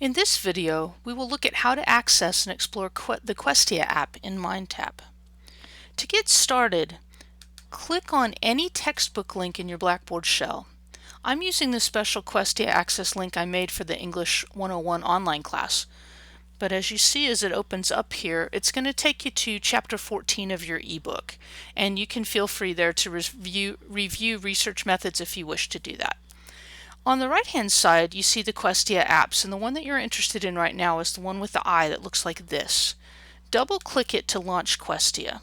In this video, we will look at how to access and explore the Questia app in MindTap. To get started, click on any textbook link in your Blackboard shell. I'm using the special Questia access link I made for the English 101 online class. But as you see as it opens up here, it's going to take you to chapter 14 of your ebook, and you can feel free there to review research methods if you wish to do that. On the right-hand side, you see the Questia apps, and the one that you're interested in right now is the one with the eye that looks like this. Double-click it to launch Questia.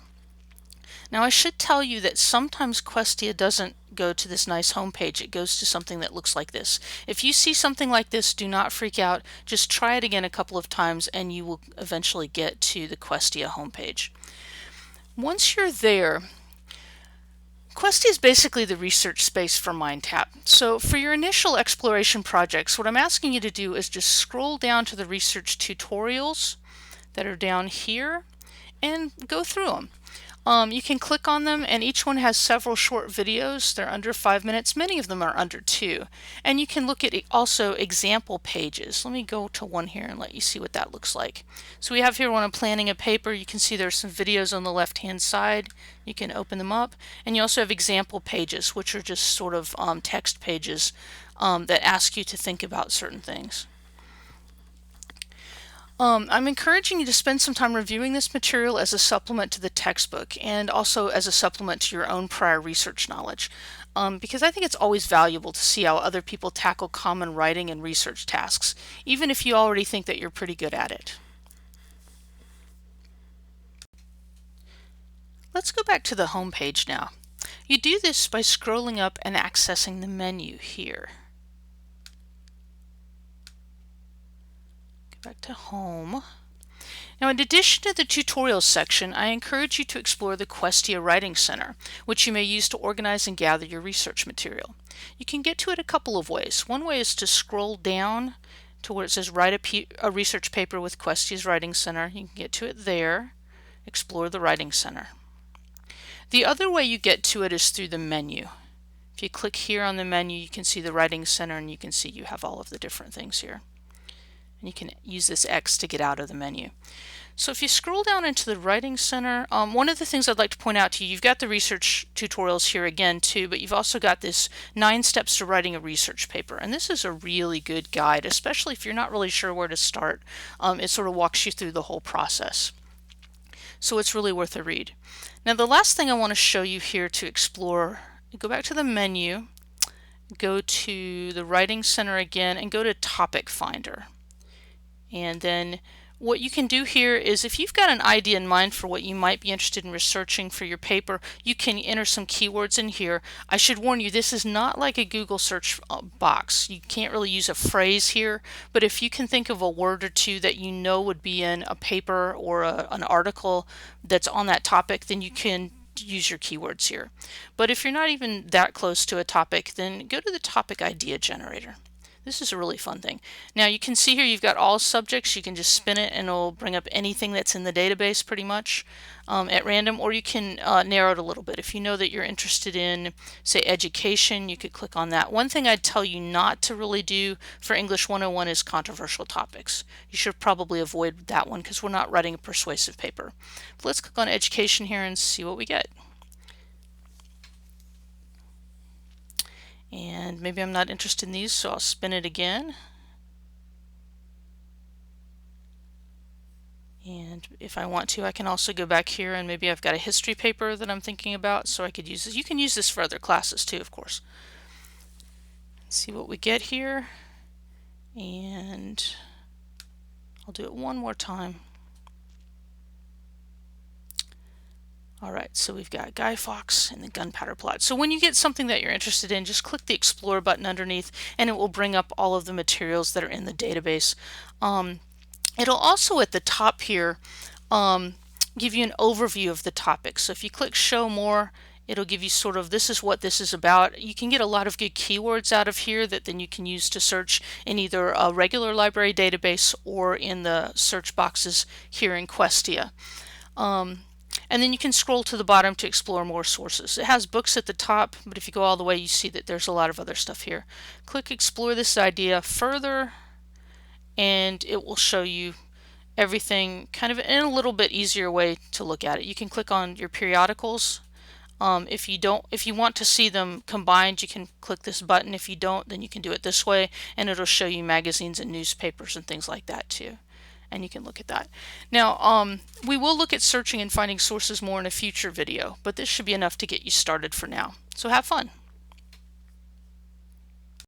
Now, I should tell you that sometimes Questia doesn't go to this nice home page. It goes to something that looks like this. If you see something like this, do not freak out. Just try it again a couple of times, and you will eventually get to the Questia homepage. Once you're there, Questia is basically the research space for MindTap. So for your initial exploration projects, what I'm asking you to do is just scroll down to the research tutorials that are down here and go through them. You can click on them, and each one has several short videos. They're under 5 minutes. Many of them are under 2. And you can look at also example pages. Let me go to one here and let you see what that looks like. So we have here one on planning a paper. You can see there's some videos on the left-hand side. You can open them up. And you also have example pages, which are just sort of text pages that ask you to think about certain things. I'm encouraging you to spend some time reviewing this material as a supplement to the textbook and also as a supplement to your own prior research knowledge, because I think it's always valuable to see how other people tackle common writing and research tasks, even if you already think that you're pretty good at it. Let's go back to the home page now. You do this by scrolling up and accessing the menu here. Back to home. Now, in addition to the tutorials section, I encourage you to explore the Questia Writing Center, which you may use to organize and gather your research material. You can get to it a couple of ways. One way is to scroll down to where it says Write a Research Paper with Questia's Writing Center. You can get to it there, explore the Writing Center. The other way you get to it is through the menu. If you click here on the menu, you can see the Writing Center, and you can see you have all of the different things here. And you can use this X to get out of the menu. So if you scroll down into the Writing Center, one of the things I'd like to point out to you, you've got the research tutorials here again too, but you've also got this 9 steps to writing a research paper. And this is a really good guide, especially if you're not really sure where to start. It sort of walks you through the whole process. So it's really worth a read. Now, the last thing I want to show you here to explore, go back to the menu, go to the Writing Center again, and go to Topic Finder. And then what you can do here is, if you've got an idea in mind for what you might be interested in researching for your paper, you can enter some keywords in here. I should warn you, this is not like a Google search box. You can't really use a phrase here, but if you can think of a word or two that you know would be in a paper or an article that's on that topic, then you can use your keywords here. But if you're not even that close to a topic, then go to the topic idea generator. This is a really fun thing. Now, you can see here you've got all subjects. You can just spin it and it'll bring up anything that's in the database pretty much at random, or you can narrow it a little bit. If you know that you're interested in, say, education, you could click on that. One thing I'd tell you not to really do for English 101 is controversial topics. You should probably avoid that one because we're not writing a persuasive paper. But let's click on education here and see what we get. And maybe I'm not interested in these, so I'll spin it again. And if I want to, I can also go back here, and maybe I've got a history paper that I'm thinking about, so I could use this. You can use this for other classes too, of course. Let's see what we get here. And I'll do it one more time. Alright, so we've got Guy Fawkes and the gunpowder plot. So when you get something that you're interested in, just click the Explore button underneath and it will bring up all of the materials that are in the database. It'll also at the top here give you an overview of the topic. So if you click Show More, it'll give you sort of, this is what this is about. You can get a lot of good keywords out of here that then you can use to search in either a regular library database or in the search boxes here in Questia. And then you can scroll to the bottom to explore more sources. It has books at the top, but if you go all the way, you see that there's a lot of other stuff here. Click Explore this idea further, and it will show you everything kind of in a little bit easier way to look at it. You can click on your periodicals. If you want to see them combined, you can click this button. If you don't, then you can do it this way, and it'll show you magazines and newspapers and things like that too. And you can look at that. Now, we will look at searching and finding sources more in a future video, but this should be enough to get you started for now. So have fun.